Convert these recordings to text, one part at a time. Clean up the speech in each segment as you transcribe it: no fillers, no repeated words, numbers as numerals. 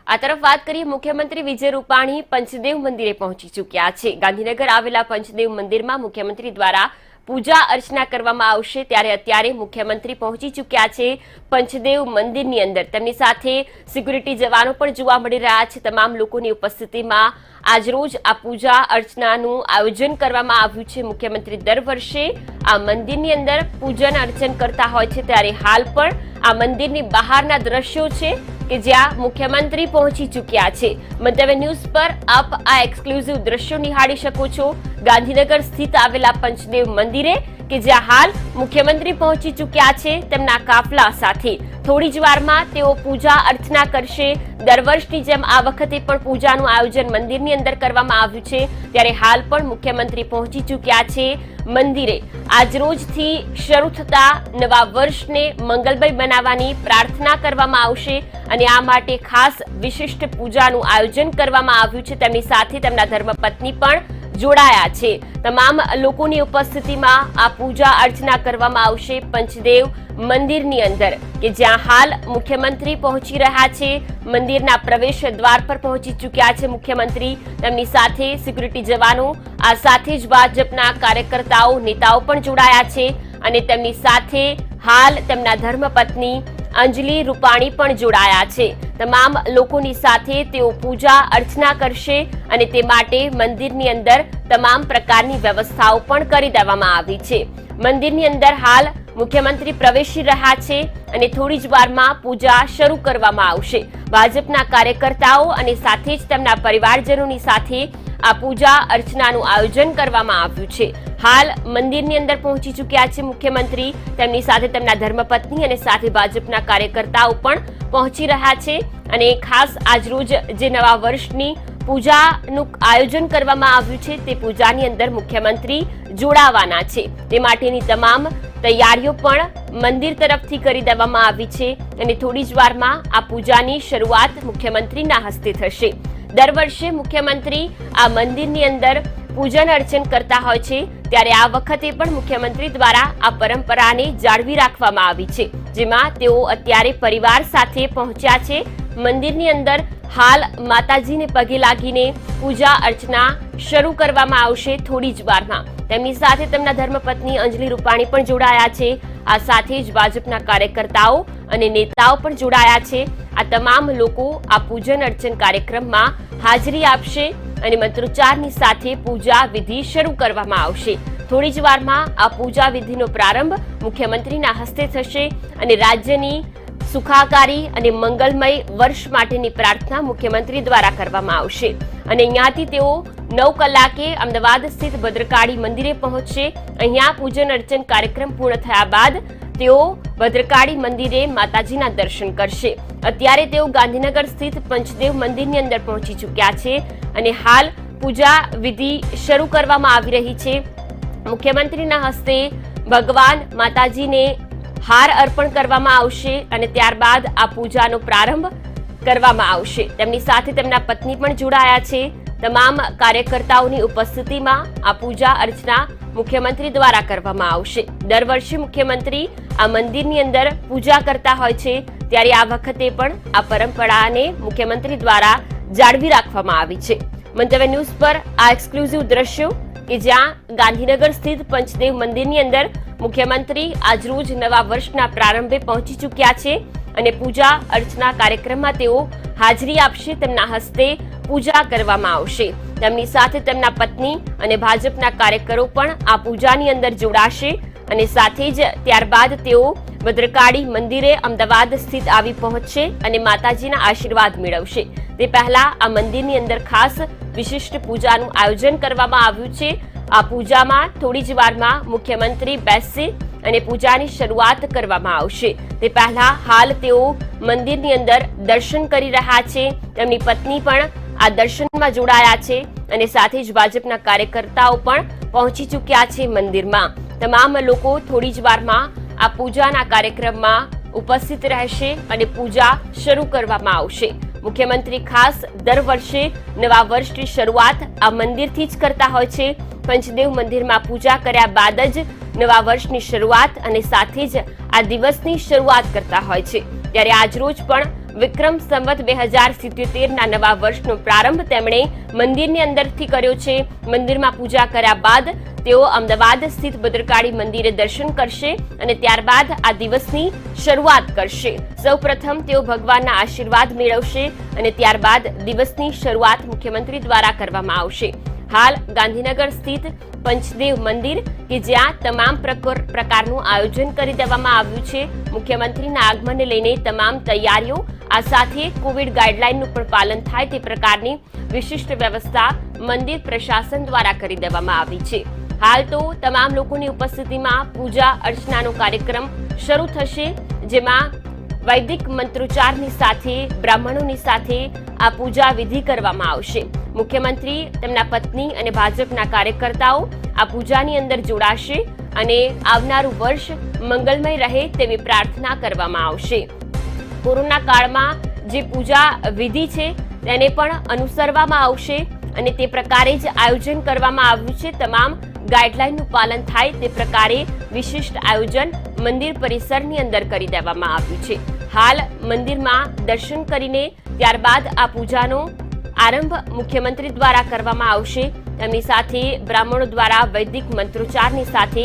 આ તરફ વાત કરીએ, મુખ્યમંત્રી વિજય રૂપાણી પંચદેવ મંદિરે પહોંચી ચૂક્યા છે। ગાંધીનગર આવેલા પંચદેવ મંદિરમાં મુખ્યમંત્રી દ્વારા પૂજા અર્ચના કરવામાં આવશે, ત્યારે અત્યારે મુખ્યમંત્રી પહોંચી ચૂક્યા છે પંચદેવ મંદિરની અંદર। તેમની સાથે સિક્યુરિટી જવાનો પણ જોવા મળી રહ્યા છે। તમામ લોકોની ઉપસ્થિતિમાં આજરોજ આ પૂજા અર્ચનાનું આયોજન કરવામાં આવ્યું છે। મુખ્યમંત્રી દર વર્ષે આ મંદિરની અંદર પૂજન અર્ચન કરતા હોય છે, ત્યારે હાલ પણ આ મંદિરની બહારના દ્રશ્યો છે કે જ્યાં મુખ્યમંત્રી પહોંચી ચૂક્યા છે। મંતવ્ય ન્યૂઝ પર આપ આ એક્સક્લુઝિવ દ્રશ્યો નિહાળી શકો છો ગાંધીનગર સ્થિત આવેલા પંચદેવ મંદિરે, કે જ્યાં હાલ મુખ્યમંત્રી પહોંચી ચૂક્યા છે તેમના કાફલા સાથે। થોડી જ વારમાં તેઓ પૂજા અર્ચના કરશે। દર વર્ષની જેમ આ વખતે પણ પૂજાનું આયોજન મંદિરની અંદર કરવામાં આવ્યું છે, ત્યારે હાલ પણ મુખ્યમંત્રી પહોંચી ચૂક્યા છે મંદિરે। આજરોજથી શરૂ થતા નવા વર્ષને મંગલમય બનાવવાની પ્રાર્થના કરવામાં આવશે અને આ માટે ખાસ વિશિષ્ટ પૂજાનું આયોજન કરવામાં આવ્યું છે। તેમની સાથે તેમના ધર્મપત્ની પણ જોડાયા છે। તમામ લોકોની ઉપસ્થિતિમાં આ પૂજા અર્ચના કરવામાં આવશે પંચદેવ મંદિરની અંદર, કે જ્યાં હાલ મુખ્યમંત્રી પહોંચી રહ્યા છે। મંદિરના પ્રવેશ દ્વાર પર પહોંચી ચૂક્યા છે મુખ્યમંત્રી। તેમની સાથે સિક્યુરિટી જવાનો, આ સાથે જ ભાજપના કાર્યકર્તાઓ, નેતાઓ પણ જોડાયા છે અને તેમની સાથે હાલ તેમના ધર્મપત્ની અંજલિ રૂપાણી પણ જોડાયા છે। તમામ લોકોની સાથે તેઓ પૂજા અર્ચના કરશે અને તે માટે મંદિરની અંદર તમામ પ્રકારની વ્યવસ્થાઓ પણ કરી દેવામાં આવી છે। મંદિરની અંદર હાલ મુખ્યમંત્રી પ્રવેશી રહ્યા છે અને થોડી જ વારમાં પૂજા શરૂ કરવામાં આવશે। ભાજપના કાર્યકર્તાઓ અને સાથે જ તેમના પરિવારજનોની સાથે આ પૂજા અર્ચનાનું આયોજન કરવામાં આવ્યું છે। હાલ મંદિરની અંદર પહોંચી ચૂક્યા છે મુખ્યમંત્રી। તેમની સાથે તેમના ધર્મપત્ની અને સાથે ભાજપના કાર્યકર્તાઓ પણ પહોંચી રહ્યા છે અને ખાસ આજરોજ જે નવા વર્ષની પૂજાનું આયોજન કરવામાં આવ્યું છે તે પૂજાની અંદર મુખ્યમંત્રી જોડાવાના છે। તે માટેની તમામ તૈયારીઓ પણ મંદિર તરફથી કરી દેવામાં આવી છે અને થોડી જ વારમાં આ પૂજાની શરૂઆત મુખ્યમંત્રીના હસ્તે થશે। દર વર્ષે મુખ્યમંત્રી આ મંદિરની અંદર પૂજન અર્ચન કરતા હોય છે, ત્યારે આ વખતે પણ મુખ્યમંત્રી દ્વારા આ પરંપરાને જાળવી રાખવામાં આવી છે, જેમાં તેઓ અત્યારે પરિવાર સાથે પહોંચ્યા છે મંદિરની અંદર। હાલ માતાજીને પગે લાગીને પૂજા અર્ચના શરૂ કરવામાં આવશે થોડી જ વારમાં। તેમની સાથે તેમના ધર્મપત્ની અંજલિ રૂપાણી પણ જોડાયા છે। આ સાથે જ ભાજપના કાર્યકર્તાઓ અને નેતાઓ પણ જોડાયા છે। આ તમામ લોકો આ પૂજન અર્ચન કાર્યક્રમમાં હાજરી આપશે અને મંત્રોચ્ચારની સાથે પૂજા વિધિ શરૂ કરવામાં આવશે। થોડી જ વારમાં આ પૂજા વિધિનો પ્રારંભ મુખ્યમંત્રીના હસ્તે થશે અને રાજ્યની સુખાકારી અને મંગલમય વર્ષ માટેની પ્રાર્થના મુખ્યમંત્રી દ્વારા કરવામાં આવશે અને અહીંયાથી તેઓ 9 કલાકે અમદાવાદ સ્થિત ભદ્રકાળી મંદિરે પહોંચશે। અહીંયા પૂજન અર્ચન કાર્યક્રમ પૂર્ણ થયા બાદ તેઓ ભદ્રકાળી મંદિરે માતાજીના દર્શન કરશે। અત્યારે તેઓ ગાંધીનગર સ્થિત પંચદેવ મંદિરની અંદર પહોંચી ચૂક્યા છે અને હાલ પૂજા વિધિ શરૂ કરવામાં આવી રહી છે। મુખ્યમંત્રીના હસ્તે ભગવાન માતાજીને હાર અર્પણ કરવામાં આવશે અને ત્યારબાદ આ પૂજાનો પ્રારંભ કરવામાં આવશે। તેમની સાથે તેમના પત્ની પણ જોડાયા છે। તમામ કાર્યકર્તાઓની ઉપસ્થિતિમાં આ પૂજા અર્ચના મુખ્યમંત્રી દ્વારા કરવામાં આવશે। દર વર્ષે મુખ્યમંત્રી આ મંદિરની અંદર પૂજા કરતા હોય છે, ત્યારે આ વખતે પણ આ પરંપરાને મુખ્યમંત્રી દ્વારા જાળવી રાખવામાં આવી છે। મંતવ્ય ન્યૂઝ પર આ એક્સક્લુઝિવ દ્રશ્યો કે જ્યાં ગાંધીનગર સ્થિત પંચદેવ મંદિરની અંદર મુખ્યમંત્રી આજરોજ નવા વર્ષના પ્રારંભે પહોંચી ચૂક્યા છે અને પૂજા અર્ચના કાર્યક્રમમાં તેઓ હાજરી આપશે। તેમના હસ્તે પૂજા કરવામાં આવશે। તેમની સાથે તેમના પત્ની અને ભાજપના કાર્યકરો પણ આ પૂજાની અંદર જોડાશે અને સાથે જ ત્યારબાદ તેઓ ભદ્રકાળી મંદિરે અમદાવાદ સ્થિત આવી પહોંચશે અને માતાજીના આશીર્વાદ મેળવશે। તે પહેલા આ મંદિરની અંદર ખાસ વિશિષ્ટ પૂજાનું આયોજન કરવામાં આવ્યું છે। આ પૂજામાં થોડી જ વારમાં મુખ્યમંત્રી બેસશે અને પૂજાની શરૂઆત કરવામાં આવશે। તે પહેલા હાલ તેઓ મંદિરની અંદર દર્શન કરી રહ્યા છે। તેમની પત્ની પણ આ દર્શનમાં જોડાયા છે અને સાથે જ ભાજપના કાર્યકર્તાઓ પણ પહોંચી ચૂક્યા છે મંદિરમાં। તમામ લોકો થોડી જ વારમાં આ પૂજાના કાર્યક્રમમાં ઉપસ્થિત રહેશે અને પૂજા શરૂ કરવામાં આવશે। મુખ્યમંત્રી ખાસ દર વર્ષે નવા વર્ષની શરૂઆત આ મંદિરથી જ કરતા હોય છે। પંચદેવ મંદિરમાં પૂજા કર્યા બાદ જ નવા વર્ષની શરૂઆત અને સાથે જ આ દિવસની શરૂઆત કરતા હોય છે। ત્યારે આજરોજ પણ વિક્રમ સંવત 2077ના નવા વર્ષનો પ્રારંભ તેમણે મંદિરની અંદરથી કર્યો છે. મંદિરમાં પૂજા કર્યા બાદ તેઓ અમદાવાદ સ્થિત ભદ્રકાળી મંદિરે દર્શન કરશે અને ત્યારબાદ આ દિવસની શરૂઆત કરશે. સૌપ્રથમ તેઓ ભગવાનના આશીર્વાદ મેળવશે અને ત્યારબાદ દિવસની શરૂઆત મુખ્યમંત્રી દ્વારા કરવામાં આવશે. હાલ ગાંધીનગર સ્થિત પંચદેવ મંદિર કે જ્યાં તમામ પ્રકારનું આયોજન કરી દેવામાં આવ્યું છે. મુખ્યમંત્રીના આગમનને લઈને તમામ તૈયારીઓ, આ સાથે કોવિડ ગાઈડલાઈનનું પણ પાલન થાય તે પ્રકારની વિશિષ્ટ વ્યવસ્થા મંદિર પ્રશાસન દ્વારા કરી દેવામાં આવી છે. હાલ તો તમામ લોકોની ઉપસ્થિતિમાં પૂજા અર્ચનાનો કાર્યક્રમ શરૂ થશે, જેમાં વૈદિક મંત્રોચ્ચારની સાથે બ્રાહ્મણોની સાથે આ પૂજા વિધિ કરવામાં આવશે. મુખ્યમંત્રી, તેમના પત્ની અને ભાજપના કાર્યકર્તાઓ આ પૂજાની અંદર જોડાશે અને આવનારું વર્ષ મંગલમય રહે તેવી પ્રાર્થના કરવામાં આવશે. કોરોના કાળમાં જે પૂજા વિધિ છે તેને પણ અનુસરવામાં આવશે અને તે પ્રકારે જ આયોજન કરવામાં આવ્યું છે. તમામ ગાઈડલાઈનનું પાલન થાય તે પ્રકારે વિશિષ્ટ આયોજન મંદિર પરિસરની અંદર કરી દેવામાં આવ્યું છે. હાલ મંદિરમાં દર્શન કરીને ત્યારબાદ આ પૂજાનો આરંભ મુખ્યમંત્રી દ્વારા કરવામાં આવશે. તેમની સાથે બ્રાહ્મણો દ્વારા વૈદિક મંત્રોચ્ચારની સાથે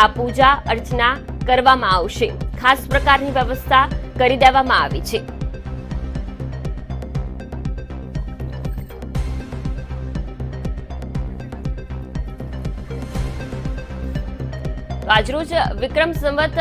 આ પૂજા અર્ચના કરવામાં આવશે. ખાસ પ્રકારની વ્યવસ્થા કરી દેવામાં આવી છે. આજરોજ વિક્રમ સંવત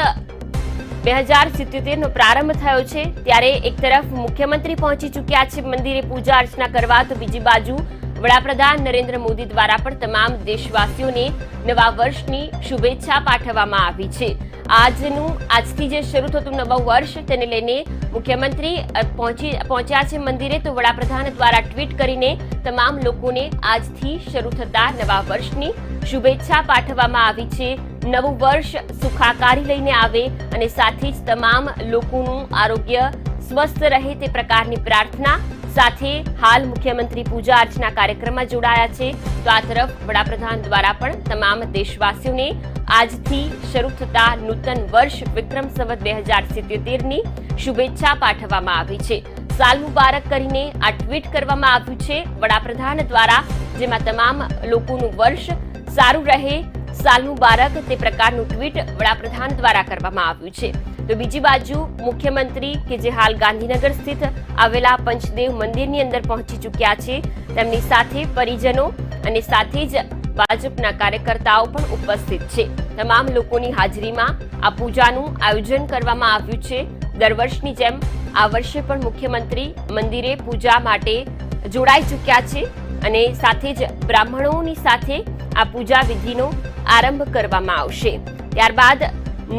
2077નો પ્રારંભ થયો છે, ત્યારે એક તરફ મુખ્યમંત્રી પહોંચી ચૂક્યા છે મંદિરે પૂજા અર્ચના કરવા, તો બીજી બાજુ વડાપ્રધાન નરેન્દ્ર મોદી દ્વારા પણ તમામ દેશવાસીઓને નવા વર્ષની શુભેચ્છા પાઠવવામાં આવી છે. આજથી જે શરૂ થતું નવું વર્ષ તેને લઈને મુખ્યમંત્રી પહોંચ્યા છે મંદિરે, તો વડાપ્રધાન દ્વારા ટ્વીટ કરીને તમામ લોકોને આજથી શરૂ થતા નવા વર્ષની શુભેચ્છા પાઠવવામાં આવી છે. નવું વર્ષ સુખાકારી લઈને આવે અને સાથે જ તમામ લોકોનું આરોગ્ય સ્વસ્થ રહે તે પ્રકારની પ્રાર્થના સાથે હાલ મુખ્યમંત્રી પૂજા અર્ચના કાર્યક્રમમાં જોડાયા છે. તો આ તરફ વડાપ્રધાન દ્વારા પણ તમામ દેશવાસીઓને આજથી શરૂ થતા નૂતન વર્ષ વિક્રમ સંવત 2077ની શુભેચ્છા પાઠવવામાં આવી છે. સાલ મુબારક કરીને આ ટ્વીટ કરવામાં આવ્યું છે વડાપ્રધાન દ્વારા, જેમાં તમામ લોકોનું વર્ષ સારું રહે, સાલ મુબારક તે પ્રકારનું ટ્વીટ વડાપ્રધાન દ્વારા કરવામાં આવ્યું છે. તો બીજી બાજુ મુખ્યમંત્રી કે જે હાલ ગાંધીનગર સ્થિત આવેલા પંચદેવ મંદિરની અંદર પહોંચી ચૂક્યા છે, તેમની સાથે પરિજનો અને સાથે જ ભાજપના કાર્યકર્તાઓ પણ ઉપસ્થિત છે. તમામ લોકોની હાજરીમાં આ પૂજાનું આયોજન કરવામાં આવ્યું છે. દર વર્ષની જેમ આ વર્ષે પણ મુખ્યમંત્રી મંદિરે પૂજા માટે જોડાઈ ચૂક્યા છે અને સાથે જ બ્રાહ્મણોની સાથે આ પૂજા વિધિનો આરંભ કરવામાં આવશે. ત્યારબાદ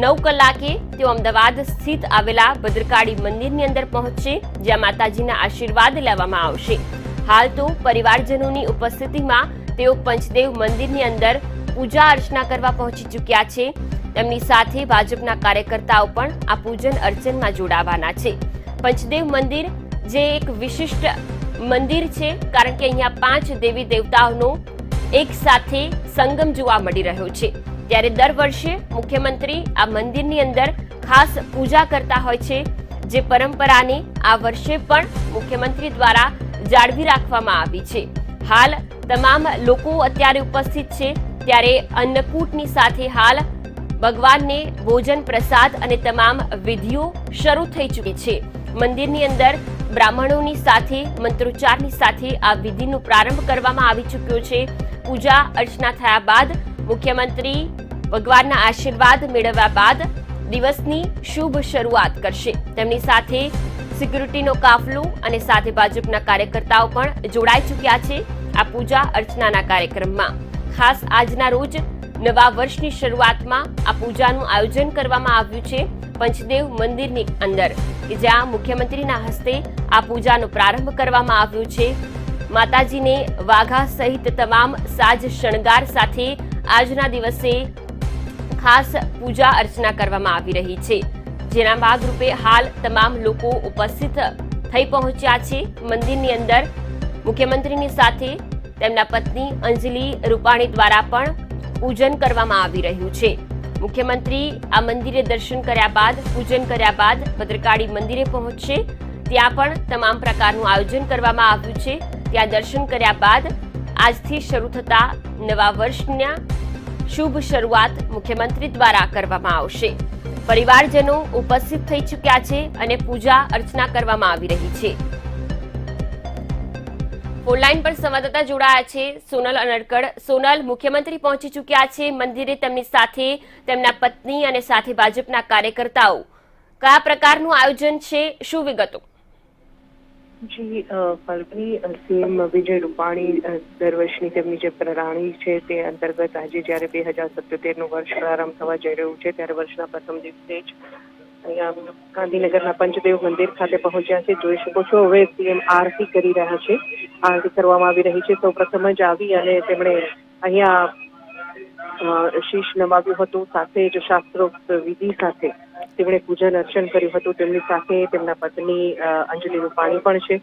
9 કલાકે તેઓ અમદાવાદ સ્થિત આવેલા ભદ્રકાળી મંદિરની અંદર પહોંચશે, જ્યાં માતાજીના આશીર્વાદ લેવામાં આવશે. હાલ તો પરિવારજનોની ઉપસ્થિતિમાં તેઓ પંચદેવ મંદિરની અંદર પૂજા અર્ચના કરવા પહોંચી ચૂક્યા છે. તેમની સાથે ભાજપના કાર્યકર્તાઓ પણ આ પૂજન અર્ચનમાં જોડાવાના છે. પંચદેવ મંદિર જે એક વિશિષ્ટ મંદિર છે, કારણ કે અહીંયા 5 દેવી દેવતાઓનો એક સાથે સંગમ જોવા મળી રહ્યો છે. ત્યારે દર વર્ષે મુખ્યમંત્રી આ મંદિરની અંદર ખાસ પૂજા કરતા હોય છે, જે પરંપરાને આ વર્ષે પણ મુખ્યમંત્રી દ્વારા જાળવી રાખવામાં આવી છે. હાલ તમામ લોકો અત્યારે ઉપસ્થિત છે, ત્યારે અન્નકૂટની સાથે હાલ ભગવાનને ભોજન પ્રસાદ અને તમામ વિધિઓ શરૂ થઈ ચૂકી છે. મંદિરની અંદર બ્રાહ્મણોની સાથે મંત્રોચ્ચારની સાથે આ વિધિનો પ્રારંભ કરવામાં આવી ચૂક્યો છે. પૂજા અર્ચના થયા બાદ મુખ્યમંત્રી ભગવાનના આશીર્વાદ મેળવ્યા બાદ દિવસની શુભ શરૂઆત કરશે. તેમની સાથે સિક્યુરિટીનો કાફલો અને સાથે ભાજપના કાર્યકર્તાઓ પણ જોડાઈ ચૂક્યા છે આ પૂજા અર્ચનાના કાર્યક્રમમાં. ખાસ આજના રોજ નવા વર્ષની શરૂઆતમાં આ પૂજાનું આયોજન કરવામાં આવ્યું છે પંચદેવ મંદિરની અંદર, કે જ્યાં મુખ્યમંત્રીના હસ્તે આ પૂજાનો પ્રારંભ કરવામાં આવ્યો છે. માતાજીને વાઘા સહિત તમામ સાજ શણગાર સાથે આજના દિવસે ખાસ પૂજા અર્ચના કરવામાં આવી રહી છે, જેના ભાગરૂપે હાલ તમામ લોકો ઉપસ્થિત થઈ પહોંચ્યા છે મંદિરની અંદર. મુખ્યમંત્રીની સાથે તેમના પત્ની અંજલિ રૂપાણી દ્વારા પણ પૂજન કરવામાં આવી રહ્યું છે. મુખ્યમંત્રી આ મંદિરે દર્શન કર્યા બાદ પૂજન કર્યા બાદ ભદ્રકાળી મંદિરે પહોંચશે. ત્યાં પણ તમામ પ્રકારનું આયોજન કરવામાં આવ્યું છે. ત્યાં દર્શન કર્યા બાદ આજથી શરૂ થતા નવા વર્ષના શુભ શરૂઆત મુખ્યમંત્રી દ્વારા કરવામાં આવશે. પરિવારજનો ઉપસ્થિત થઈ ચૂક્યા છે અને પૂજા અર્ચના કરવામાં આવી રહી છે. ફોનલાઈન પર સંવાદદાતા જોડાયા છે સોનલ અનડકડ. સોનલ, મુખ્યમંત્રી પહોંચી ચૂક્યા છે મંદિરે, તેમની સાથે તેમના પત્ની અને સાથે ભાજપના કાર્યકર્તાઓ. કયા પ્રકારનું આયોજન છે, શું વિગતો? જી ફલ્ગની, સીએમ વિજય રૂપાણી દર વર્ષની તેમની જે પ્રણાલી છે તે અંતર્ગત આજે જ્યારે 2077નું વર્ષ પ્રારંભ થવા જઈ રહ્યું છે ત્યારે વર્ષના પ્રથમ દિવસે જ અહીંયા ગાંધીનગરના પંચદેવ મંદિર ખાતે પહોંચ્યા છે. જોઈ શકો છો હવે સીએમ આરતી કરી રહ્યા છે. આરતી કરવામાં આવી રહી છે. સૌ પ્રથમ જ આવી અને તેમણે અહીંયા શીશ નમાવ્યું હતું. સાથે જ શાસ્ત્રોક્ત વિધિ સાથે તેમણે પૂજન અર્ચન કર્યું હતું. તેમની સાથે તેમના પત્ની અંજલિ રૂપાણી પણ છે.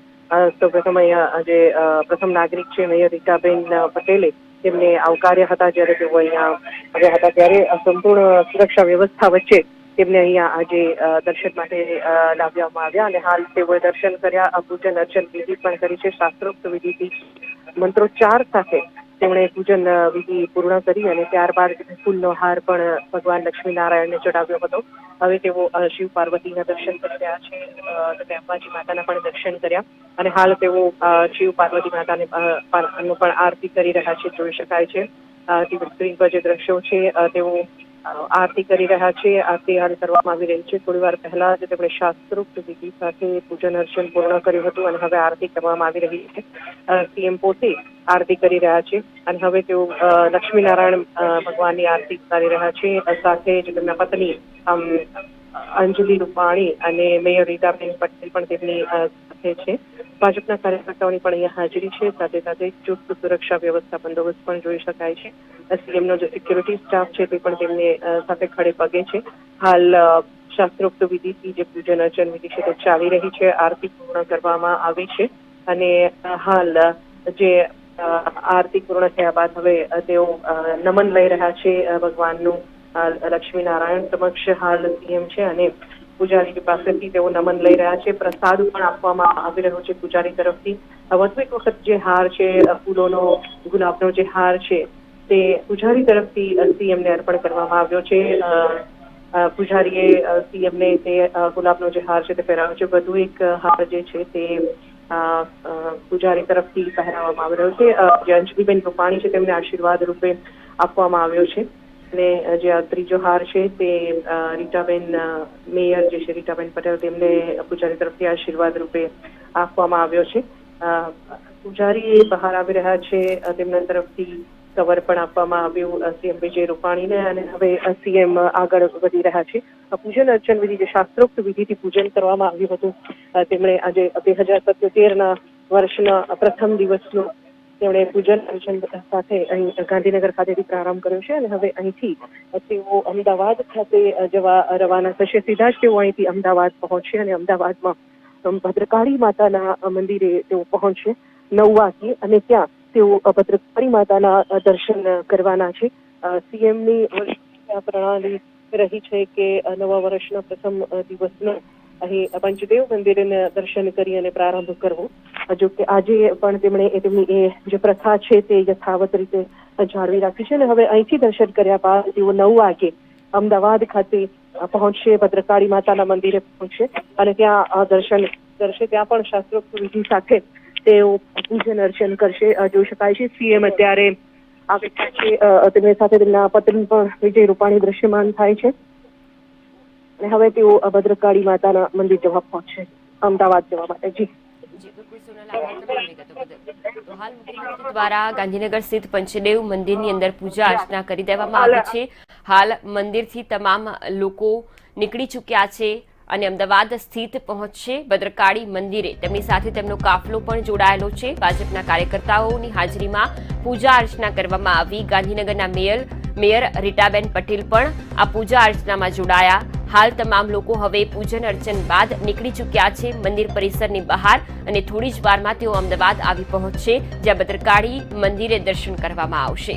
સૌપ્રથમ અહીંયા જે પ્રથમ નાગરિક છે મેયર રીટાબેન પટેલે તેમને આવકાર્યા હતા. જ્યારે તેઓ અહીંયા આવ્યા હતા ત્યારે સંપૂર્ણ સુરક્ષા વ્યવસ્થા વચ્ચે તેમને અહીંયા આજે દર્શન માટે લાવવામાં આવ્યા અને હાલ તેઓએ દર્શન કર્યા, પૂજન અર્ચન વિધિ પણ કરી છે. શાસ્ત્રોક્ત વિધિથી મંત્રોચ્ચાર સાથે તેમણે પૂજન વિધિ પૂર્ણ કરી અને ત્યારબાદ ફૂલનો હાર પણ ભગવાન લક્ષ્મીનારાયણને ચડાવ્યો હતો. હવે તેઓ શિવ પાર્વતીના દર્શન કરી રહ્યા છે અને અંબાજી માતાના પણ દર્શન કર્યા અને હાલ તેઓ શિવ પાર્વતી માતાને પણ આરતી કરી રહ્યા છે. જોઈ શકાય છે ટીવી સ્ક્રીન પર જે દ્રશ્યો છે તેઓ આરતી કરી રહ્યા છે. આરતી હાલ કરવામાં આવી રહી છે. થોડી વાર પહેલા જ તેમણે શાસ્ત્રોક્ત વિધિ સાથે પૂજન અર્ચન પૂર્ણ કર્યું હતું અને હવે આરતી કરવામાં આવી રહી છે. સીએમ પોતે આરતી કરી રહ્યા છે અને હવે તેઓ લક્ષ્મીનારાયણ ભગવાનની આરતી કરી રહ્યા છે. સાથે જ તેમના પત્ની અંજલિ રૂપાણી અને મેયર રીટાબેન પટેલ પણ તેમની સાથે છે. ભાજપના કાર્યકર્તાઓની પણ અહીંયા હાજરી છે. સાથે સાથે ચુસ્ત સુરક્ષા વ્યવસ્થા બંદોબસ્ત પણ જોઈ શકાય છે. સીએમનો જે સિક્યુરિટી સ્ટાફ છે તે પણ તેમને સાથે ખડે પગે છે. હાલ શાસ્ત્રોક્ત વિધિથી જે પૂજન અર્ચન વિધિ છે તે ચાલી રહી છે. આરતી પૂર્ણ કરવામાં આવી છે અને હાલ જે આરતી પૂર્ણ થયા બાદ હવે તેઓ નમન લઈ રહ્યા છે ભગવાનનું. લક્ષ્મીનારાયણ સમક્ષ હાલ સીએમ છે અને પૂજારી પાસેથી તેઓ નમન લઈ રહ્યા છે. પ્રસાદ પણ આપવામાં આવી રહ્યો છે પૂજારી તરફથી. વધુ એક વખત જે હાર છે ફૂલોનો, ગુલાબનો જે હાર છે તે પૂજારી તરફથી સીએમને અર્પણ કરવામાં આવ્યો છે. પૂજારીએ સીએમને તે ગુલાબનો જે હાર છે તે પહેરાવ્યો છે. વધુ એક હાર જે છે તે પૂજારી તરફથી પહેરાવવામાં આવી રહ્યો છે. જે અંજલિબેન રૂપાણી છે તેમને આશીર્વાદ રૂપે આપવામાં આવ્યો છે અને જે ત્રીજો હાર છે તે રીટાબેન મેયર જે છે રીટાબેન પટેલ તેમને પૂજારી તરફથી આશીર્વાદ રૂપે આપવામાં આવ્યો છે. પૂજારી બહાર આવી રહ્યા છે. તેમના તરફથી કવર પણ આપવામાં આવ્યું સીએમ વિજય રૂપાણીને અને હવે સીએમ આગળ વધી રહ્યા છે. પૂજન અર્ચન વિધિ જે શાસ્ત્રોક્ત વિધિથી પૂજન કરવામાં આવ્યું હતું તેમણે આજે 2077ના વર્ષના પ્રથમ દિવસનું તેમણે પૂજન અર્ચન સાથે અહીં ગાંધીનગર ખાતેથી પ્રારંભ કર્યો છે અને હવે અહીંથી તેઓ અમદાવાદ ખાતે જવા રવાના થશે. સીધા જ તેઓ અહીંથી અમદાવાદ પહોંચશે અને અમદાવાદમાં ભદ્રકાળી માતાના મંદિરે તેઓ પહોંચશે 9 વાગે અને ત્યાં તેઓ ભદ્રકાળી માતાના દર્શન કરવાના છે. સીએમની પ્રણાલી રહી છે કે નવા વર્ષના પ્રથમ દિવસનો અહીં પંચદેવ મંદિરને દર્શન કરી અને પ્રારંભ કરવો. જો કે આજે પણ તેમણે તેમની એ જે પ્રથા છે તે યથાવત રીતે જાળવી રાખી છે અને હવે અહીંથી દર્શન કર્યા બાદ તેઓ 9 વાગે અમદાવાદ ખાતે પહોંચશે, ભદ્રકાળી માતાના મંદિરે પહોંચશે અને ત્યાં દર્શન કરશે. ત્યાં પણ શાસ્ત્રોક્ત વિધિ સાથે તેઓ પૂજન અર્ચન કરશે. જોઈ શકાય છે સીએમ અત્યારે આવે છે. તેમની સાથે તેમના પત્ની પણ વિજય રૂપાણી દ્રશ્યમાન થાય છે અને હવે તેઓ ભદ્રકાળી માતાના મંદિર જવા પહોંચશે અમદાવાદ જવા માટે. જી તો હાલ મુખ્યમંત્રી દ્વારા ગાંધીનગર સ્થિત પંચદેવ મંદિરની અંદર પૂજા અર્ચના કરી દેવામાં આવી છે. હાલ મંદિરથી તમામ લોકો નીકળી ચૂક્યા છે અને અમદાવાદ સ્થિત પહોંચશે ભદ્રકાળી મંદિરે. તેમની સાથે તેમનો કાફલો પણ જોડાયેલો છે. ભાજપના કાર્યકર્તાઓની હાજરીમાં પૂજા અર્ચના કરવામાં આવી. ગાંધીનગરના મેયર રીટાબેન પટેલ પણ આ પૂજા અર્ચનામાં જોડાયા. હાલ તમામ લોકો હવે પૂજન અર્ચન બાદ નીકળી ચૂક્યા છે મંદિર પરિસરની બહાર અને થોડી જ વારમાં તેઓ અમદાવાદ આવી પહોંચશે, જ્યાં ભદ્રકાળી મંદિરે દર્શન કરવામાં આવશે.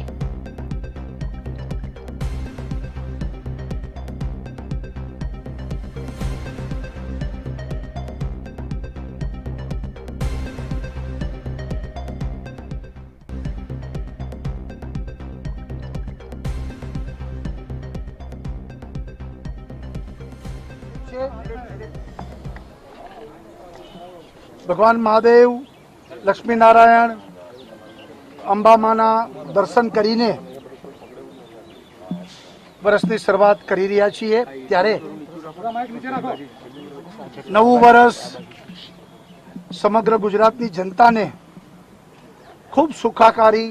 છે. ભગવાન મહાદેવ, લક્ષ્મીનારાયણ, અંબામાના દર્શન કરીને વર્ષની શરૂઆત કરી રહ્યા છીએ. ત્યારે નવું વર્ષ સમગ્ર ગુજરાતની જનતાને ખૂબ સુખાકારી,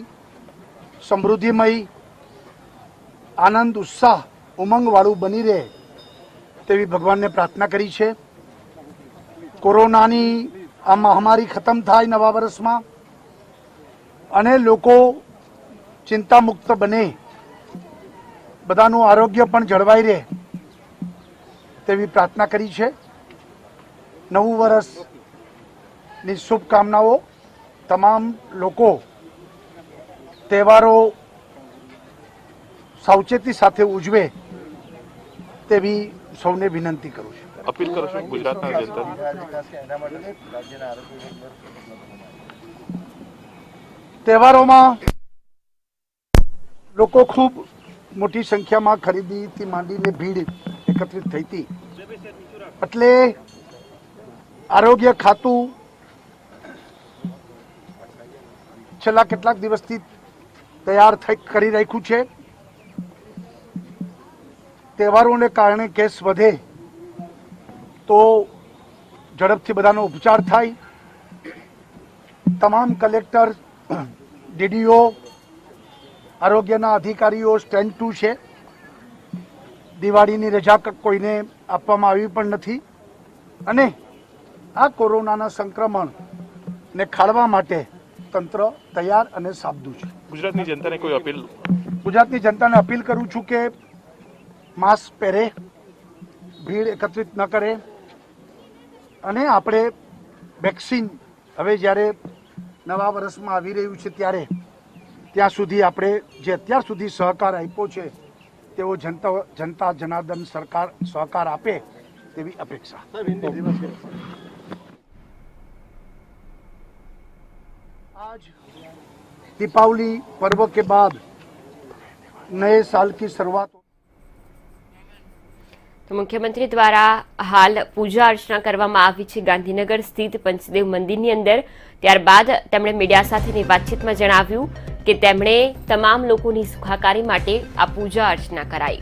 સમૃદ્ધિમય, આનંદ, ઉત્સાહ, ઉમંગવાળું બની રહે તેવી ભગવાનને પ્રાર્થના કરી છે. કોરોનાની આ મહામારી ખતમ થાય નવા વર્ષમાં અને લોકો ચિંતામુક્ત બને, બધાનું આરોગ્ય પણ જળવાઈ રહે તેવી પ્રાર્થના કરી છે. નવું વર્ષની શુભકામનાઓ. તમામ લોકો તહેવારો સાવચેતી સાથે ઉજવે તેવી સૌને વિનંતી કરું છું. અપીલ કરો છો ગુજરાતના જનતાને? તહેવારોમાં લોકો ખૂબ મોટી સંખ્યામાં ખરીદીથી માંડીને ભીડ એકત્રિત થઈ હતી, એટલે આરોગ્ય ખાતું છેલ્લા કેટલાક દિવસથી તૈયાર કરી રાખ્યું છે. તહેવારોને કારણે કેસ વધે તો ઝડપથી બધાનો ઉપચાર થાય. તમામ કલેક્ટર, ડીડીઓ, આરોગ્યના અધિકારીઓ સ્ટેન્ડ 2 છે. દિવાળીની રજા કોઈને આપવામાં આવી પણ નથી અને આ કોરોનાના સંક્રમણને ખાળવા માટે તંત્ર તૈયાર અને સાબદું છે. ગુજરાતની જનતાને કોઈ અપીલ? ગુજરાતની જનતાને અપીલ કરું છું કે માસ્ક પહેરે, ભીડ એકત્રિત ન કરે અને આપણે વેક્સિન હવે જ્યારે નવા વર્ષમાં આવી રહ્યું છે ત્યારે ત્યાં સુધી આપણે જે અત્યાર સુધી સહકાર આપ્યો છે તેવો જનતા જનાર્દન સરકાર સહકાર આપે તેવી અપેક્ષા. आज दीपावली पर्व के बाद नए साल की शुरुआत. તો મુખ્યમંત્રી દ્વારા હાલ પૂજા અર્ચના કરવામાં આવી છે ગાંધીનગર સ્થિત પંચદેવ મંદિરની અંદર. ત્યારબાદ તેમણે મીડિયા સાથેની વાતચીતમાં જણાવ્યું કે તેમણે તમામ લોકોની સુખાકારી માટે આ પૂજા અર્ચના કરાઈ.